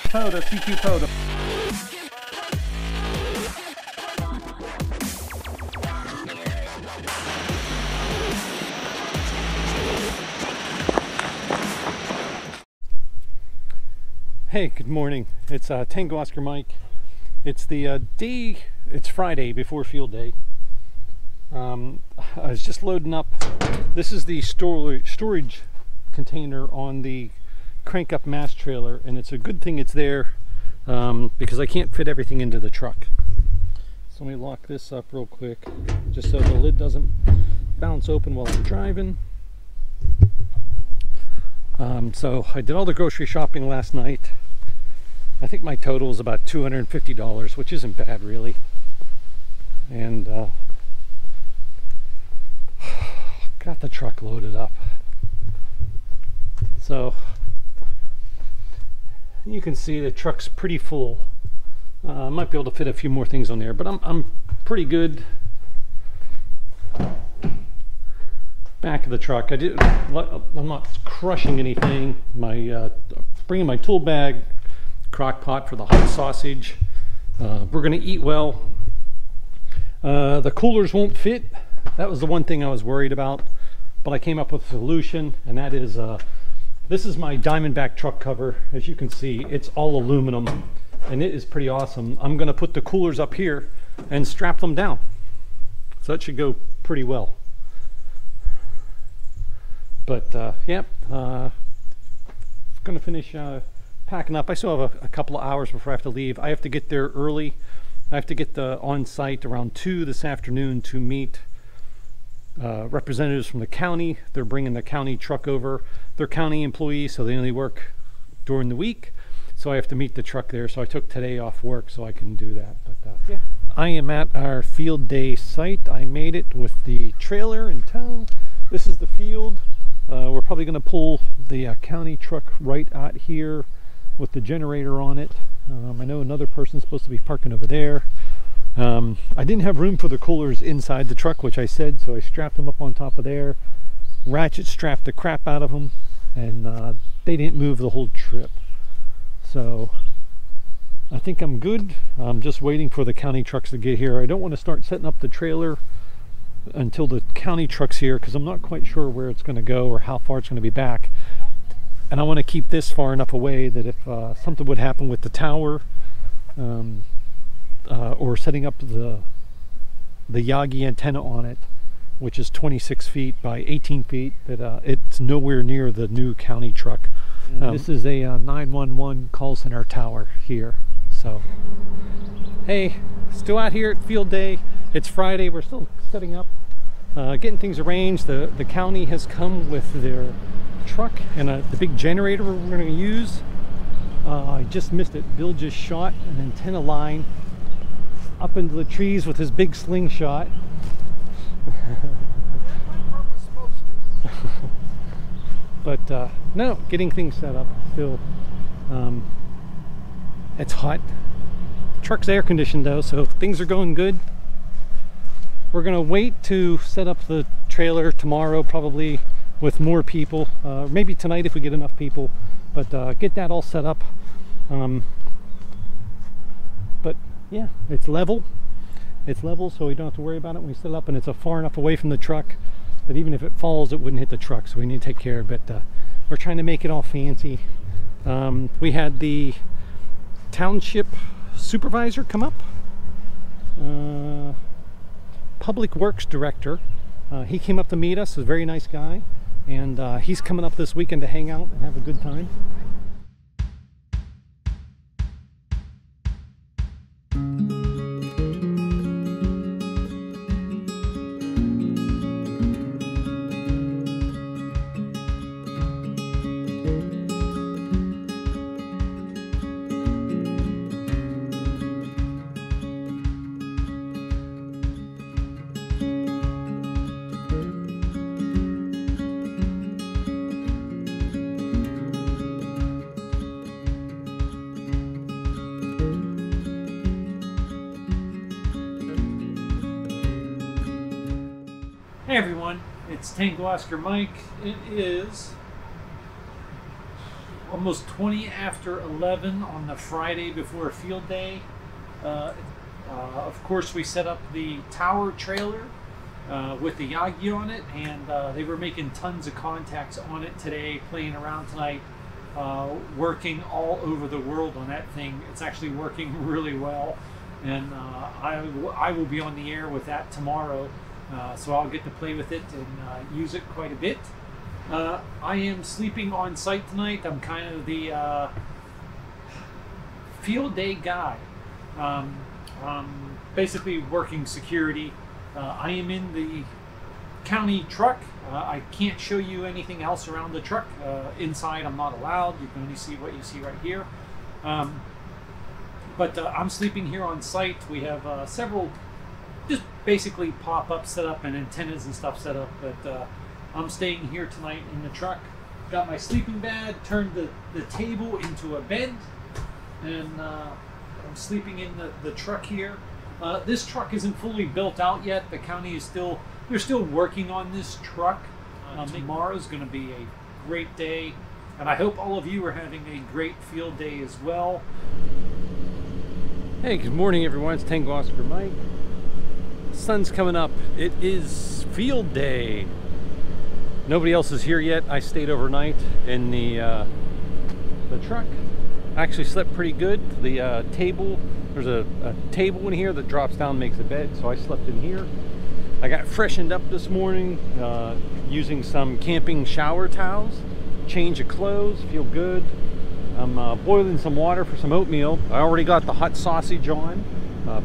Poda, CQ Poda. Hey, good morning. It's Tango Oscar Mike. It's the it's Friday before field day. I was just loading up. This is the storage container on the crank up mass trailer, and it's a good thing it's there because I can't fit everything into the truck. So let me lock this up real quick just so the lid doesn't bounce open while I'm driving. So I did all the grocery shopping last night. I think my total is about $250, which isn't bad really. And got the truck loaded up. So you can see the truck's pretty full. I might be able to fit a few more things on there, but I'm pretty good. Back of the truck, I'm not crushing anything. Bringing my tool bag, crock pot for the hot sausage. We're gonna eat well. The coolers won't fit. That was the one thing I was worried about, but I came up with a solution, and that is this is my Diamondback truck cover. As you can see, it's all aluminum and it is pretty awesome. I'm gonna put the coolers up here and strap them down, so that should go pretty well. But yeah, gonna finish packing up. I still have a couple of hours before I have to leave. I have to get there early. I have to get on site around 2 this afternoon to meet representatives from the county. They're bringing the county truck over. They're county employees, so they only work during the week. So I have to meet the truck there. So I took today off work so I can do that. But yeah, I am at our field day site. I made it with the trailer in tow. This is the field. We're probably going to pull the county truck right out here with the generator on it. I know another person's supposed to be parking over there. I didn't have room for the coolers inside the truck, which I said, so I strapped them up on top of there, ratchet strapped the crap out of them, and they didn't move the whole trip. So I think I'm good. I'm just waiting for the county trucks to get here. I don't want to start setting up the trailer until the county truck's here, because I'm not quite sure where it's going to go or how far it's going to be back. And I want to keep this far enough away that if something would happen with the tower or setting up the Yagi antenna on it, which is 26 feet by 18 feet, that it's nowhere near the new county truck. This is a 911 call center tower here. So hey, still out here at field day. It's Friday. We're still setting up, getting things arranged. The county has come with their truck and the big generator we're going to use. I just missed it. Bill just shot an antenna line up into the trees with his big slingshot. But no, getting things set up still. It's hot. The truck's air conditioned though, so things are going good. We're gonna wait to set up the trailer tomorrow, probably with more people, maybe tonight if we get enough people, but get that all set up. But yeah, it's level, so we don't have to worry about it when we set it up, and it's far enough away from the truck that even if it falls it wouldn't hit the truck, so we need to take care of it. We're trying to make it all fancy. We had the township supervisor come up, public works director. He came up to meet us. A very nice guy, and he's coming up this weekend to hang out and have a good time. Hey everyone, it's Tango Oscar Mike. It is almost 20 after 11 on the Friday before field day. Of course, we set up the tower trailer with the Yagi on it, and they were making tons of contacts on it today, playing around tonight, working all over the world on that thing. It's actually working really well, and I will be on the air with that tomorrow, so I'll get to play with it and use it quite a bit. I am sleeping on site tonight. I'm kind of the field day guy. Basically working security. I am in the county truck. I can't show you anything else around the truck. Inside I'm not allowed. You can only see what you see right here. But I'm sleeping here on site. We have several just basically pop-up set up and antennas and stuff set up, but I'm staying here tonight in the truck. Got my sleeping bag, turned the table into a bed, and I'm sleeping in the truck here. This truck isn't fully built out yet. The county is they're still working on this truck. Tomorrow's going to be a great day, and I hope all of you are having a great field day as well. Hey, good morning everyone. It's Tango Oscar Mike. Sun's coming up. It is field day. Nobody else is here yet. I stayed overnight in the truck. I actually slept pretty good. The table, there's a table in here that drops down and makes a bed, so I slept in here. I got freshened up this morning using some camping shower towels, change of clothes, feel good. I'm boiling some water for some oatmeal. I already got the hot sausage on,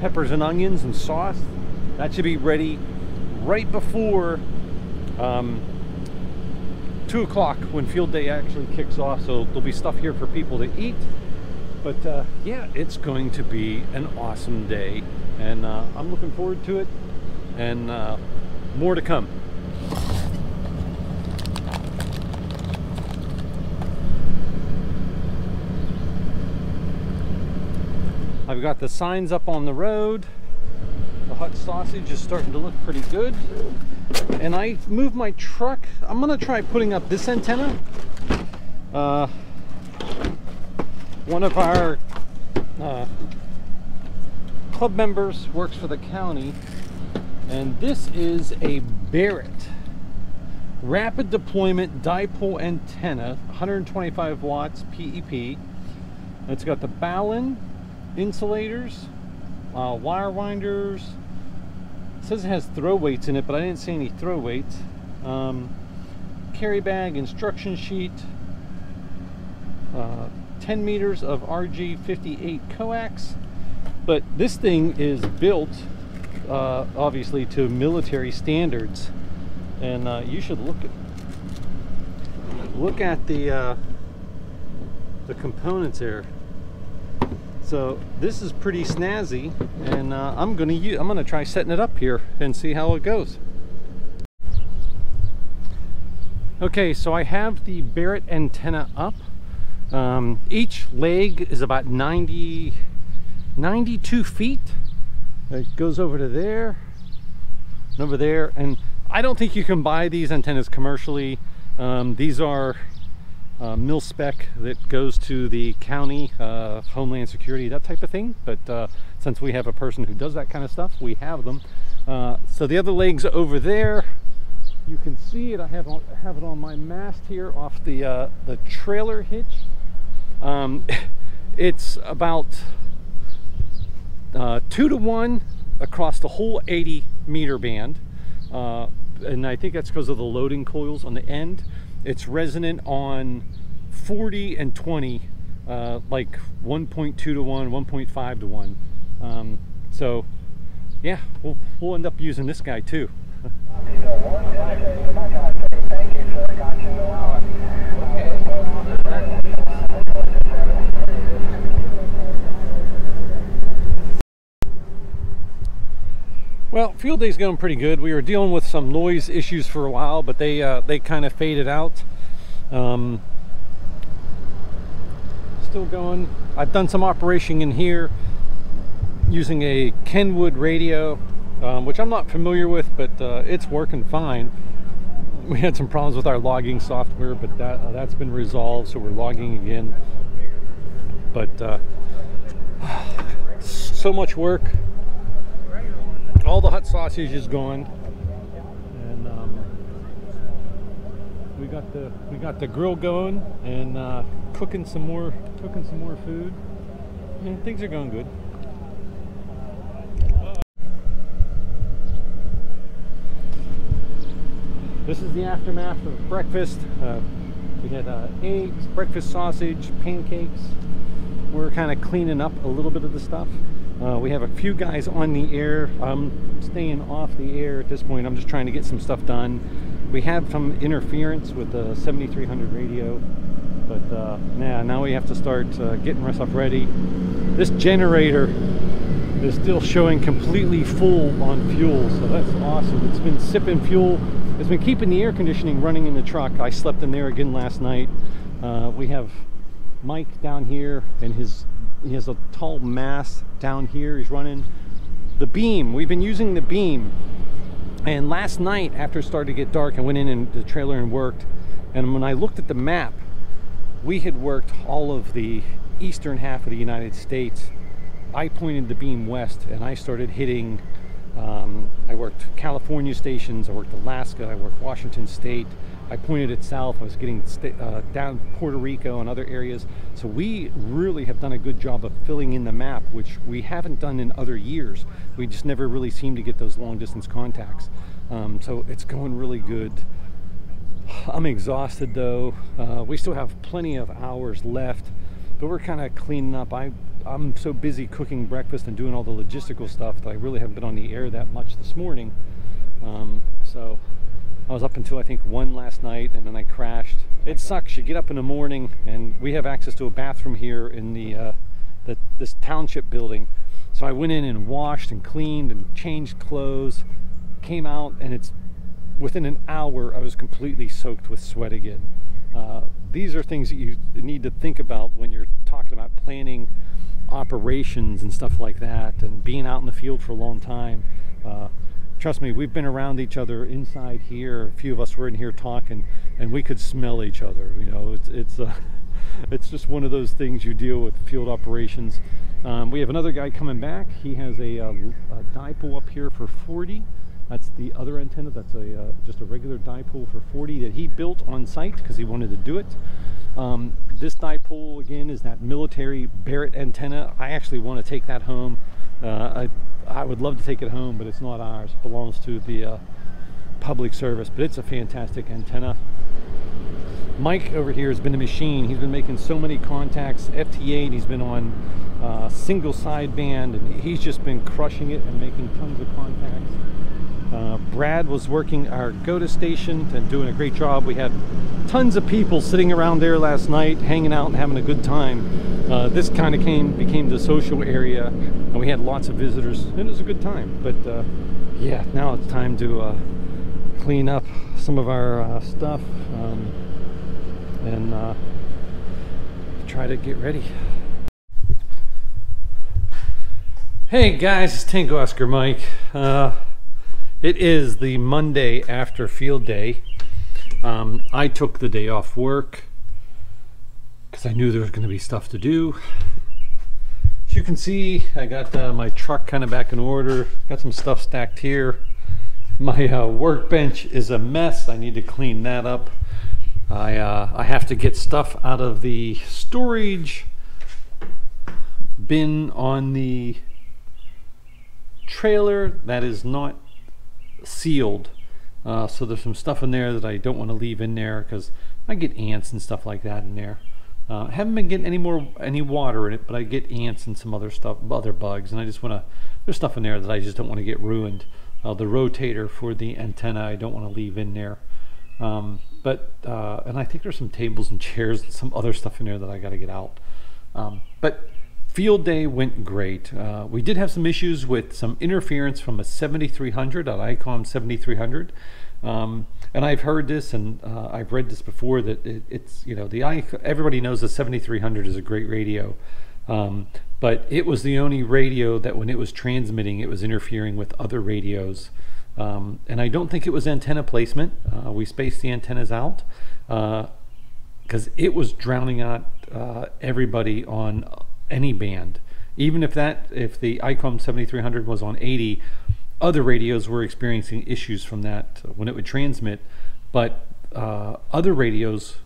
peppers and onions and sauce. That should be ready right before 2 o'clock when field day actually kicks off, so there'll be stuff here for people to eat. But yeah, it's going to be an awesome day, and I'm looking forward to it, and more to come. I've got the signs up on the road. The hot sausage is starting to look pretty good. And I moved my truck. I'm gonna try putting up this antenna. One of our club members works for the county, and this is a Barrett rapid deployment dipole antenna, 125 watts PEP. It's got the balun, insulators, wire winders. It says it has throw weights in it, but I didn't see any throw weights. Carry bag, instruction sheet, 10 meters of RG58 coax. But this thing is built obviously to military standards, and you should look at the components here. So this is pretty snazzy, and I'm gonna try setting it up here and see how it goes. Okay, so I have the Barrett antenna up. Each leg is about 92 feet. It goes over to there and over there, and I don't think you can buy these antennas commercially. These are mil spec that goes to the county, Homeland Security, that type of thing. But since we have a person who does that kind of stuff, we have them. So the other leg's over there. You can see it. I have it on my mast here off the trailer hitch. It's about 2-to-1 across the whole 80-meter band, and I think that's because of the loading coils on the end. It's resonant on 40 and 20, like 1.2 to 1, 1.5 to 1. So yeah, we'll end up using this guy too. Well, field day's going pretty good. We were dealing with some noise issues for a while, but they kind of faded out. Still going. I've done some operation in here using a Kenwood radio, which I'm not familiar with, but it's working fine. we had some problems with our logging software, but that's been resolved, so we're logging again. But so much work. All the hot sausage is gone, and we got the grill going and cooking some more food, and things are going good. This is the aftermath of breakfast. We had eggs, breakfast sausage, pancakes. We're kind of cleaning up a little bit of the stuff. We have a few guys on the air. I'm staying off the air at this point. I'm just trying to get some stuff done. We had some interference with the 7300 radio, but now we have to start getting our stuff ready. This generator is still showing completely full on fuel, so that's awesome. It's been sipping fuel. It's been keeping the air conditioning running in the truck. I slept in there again last night. We have Mike down here, and he has a tall mast down here. He's running the beam. We've been using the beam, and last night after it started to get dark, I went in the trailer and worked, and when I looked at the map, we had worked all of the eastern half of the United States. I pointed the beam west, and I started hitting I worked California stations, I worked Alaska, I worked Washington State. I pointed it south. I was getting down Puerto Rico and other areas. So we really have done a good job of filling in the map, which we haven't done in other years. We just never really seem to get those long distance contacts. So it's going really good. I'm exhausted though. We still have plenty of hours left, but we're kind of cleaning up. I'm so busy cooking breakfast and doing all the logistical stuff that I really haven't been on the air that much this morning. So I was up until I think 1 last night, and then I crashed. It sucks. You get up in the morning, and we have access to a bathroom here in this township building. So I went in and washed and cleaned and changed clothes, came out, and it's within an hour I was completely soaked with sweat again. These are things that you need to think about when you're talking about planning operations and stuff like that, and being out in the field for a long time. Trust me, we've been around each other inside here. A few of us were in here talking, and we could smell each other. You know, it's just one of those things you deal with field operations. We have another guy coming back. He has a dipole up here for 40. That's the other antenna. That's just a regular dipole for 40 that he built on site because he wanted to do it. This dipole again is that military Barrett antenna. I actually want to take that home. I would love to take it home, but it's not ours. It belongs to the public service, but it's a fantastic antenna. Mike over here has been a machine. He's been making so many contacts, FTA, and he's been on single sideband, and he's just been crushing it and making tons of contacts. Brad was working our GOTA station and doing a great job. We had tons of people sitting around there last night, hanging out and having a good time. This kind of became the social area, and we had lots of visitors, and it was a good time. But yeah, now it's time to clean up some of our stuff and try to get ready. Hey guys, it's Tango Oscar Mike. It is the Monday after field day. I took the day off work because I knew there was going to be stuff to do. As you can see, I got my truck kind of back in order. Got some stuff stacked here. My workbench is a mess. I need to clean that up. I have to get stuff out of the storage bin on the trailer that is not sealed. So there's some stuff in there that I don't want to leave in there because I get ants and stuff like that in there. I haven't been getting any water in it, but I get ants and some other stuff, other bugs, and I just want to, there's stuff in there that I just don't want to get ruined. The rotator for the antenna I don't want to leave in there. And I think there's some tables and chairs and some other stuff in there that I got to get out. But field day went great. We did have some issues with some interference from a 7300, an ICOM 7300. And I've heard this, and I've read this before, that it's, you know, everybody knows the 7300 is a great radio. But it was the only radio that when it was transmitting, it was interfering with other radios. And I don't think it was antenna placement. We spaced the antennas out because it was drowning out everybody on any band. Even if the ICOM 7300 was on 80, other radios were experiencing issues from that when it would transmit, but other radios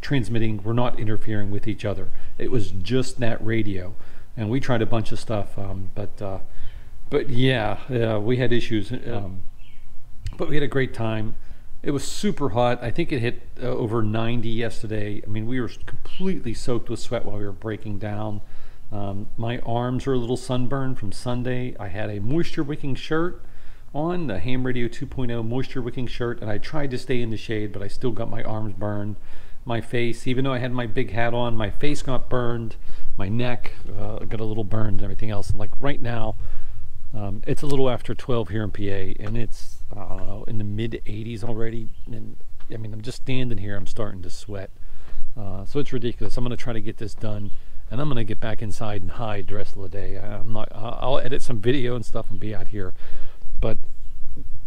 transmitting were not interfering with each other. It was just that radio, and we tried a bunch of stuff, but yeah, we had issues, but we had a great time. It was super hot. I think it hit over 90 yesterday. I mean, we were completely soaked with sweat while we were breaking down. My arms were a little sunburned from Sunday. I had a moisture wicking shirt on, the Ham Radio 2.0 moisture wicking shirt, and I tried to stay in the shade, but I still got my arms burned. My face, even though I had my big hat on, my face got burned. My neck got a little burned and everything else. And like right now, it's a little after 12 here in PA, and it's, I don't know, in the mid 80s already. And I mean, I'm just standing here, I'm starting to sweat. So it's ridiculous. I'm going to try to get this done, and I'm going to get back inside and hide the rest of the day. I'll edit some video and stuff and be out here. But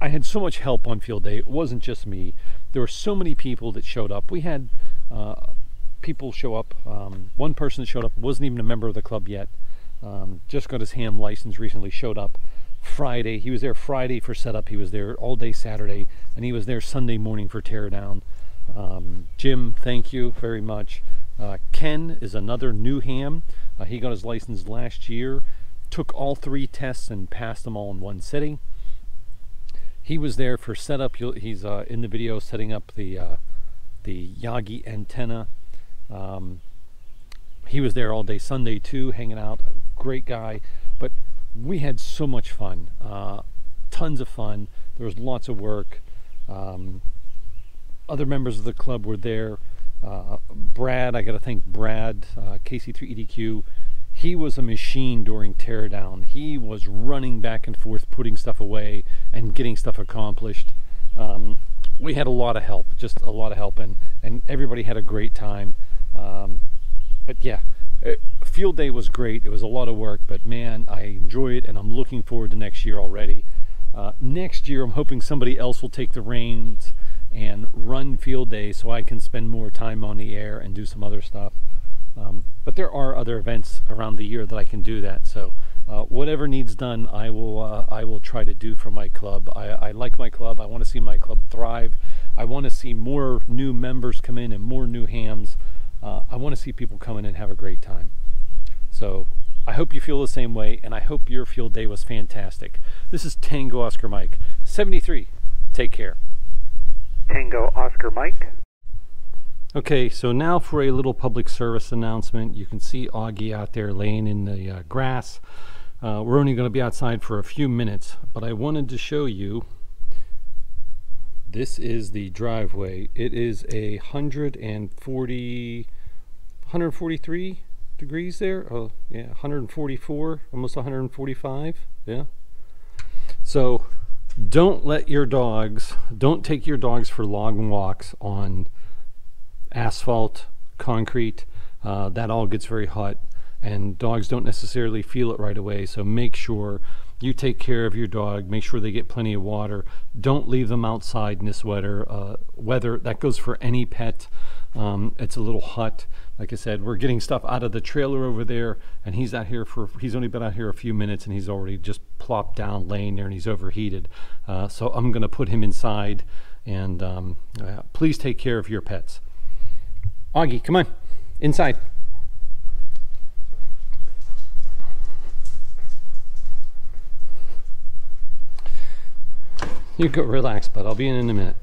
I had so much help on field day. It wasn't just me. There were so many people that showed up. We had people show up. One person that showed up wasn't even a member of the club yet. Just got his ham license recently, showed up Friday. He was there Friday for setup. He was there all day Saturday, and he was there Sunday morning for teardown. Jim, thank you very much. Ken is another new ham. He got his license last year, took all 3 tests and passed them all in one sitting. He was there for setup. He's in the video setting up the Yagi antenna. He was there all day Sunday too, hanging out. A great guy. But we had so much fun. Tons of fun. There was lots of work. Other members of the club were there. Brad, I got to thank Brad, KC3EDQ. He was a machine during teardown. He was running back and forth, putting stuff away and getting stuff accomplished. We had a lot of help, just a lot of help, and everybody had a great time. But yeah, field day was great. It was a lot of work, but man, I enjoy it, and I'm looking forward to next year already. Next year, I'm hoping somebody else will take the reins and run field day so I can spend more time on the air and do some other stuff. But there are other events around the year that I can do that. So whatever needs done, I will try to do for my club. I like my club. I want to see my club thrive. I want to see more new members come in and more new hams. I want to see people come in and have a great time. So I hope you feel the same way, and I hope your field day was fantastic. This is Tango Oscar Mike 73. Take care. Tango Oscar Mike. Okay, so now for a little public service announcement. You can see Augie out there laying in the grass. We're only going to be outside for a few minutes, but I wanted to show you. This is the driveway. It is 143 degrees there. Oh, yeah, 144, almost 145. Yeah. So don't take your dogs for long walks on asphalt, concrete. That all gets very hot, and dogs don't necessarily feel it right away. So make sure you take care of your dog. Make sure they get plenty of water. Don't leave them outside in this weather. That goes for any pet. It's a little hot. Like I said, we're getting stuff out of the trailer over there, and he's only been out here a few minutes, and he's already just plopped down, laying there, and he's overheated. So I'm going to put him inside, and please take care of your pets. Augie, come on, inside. You go relax, bud. I'll be in a minute.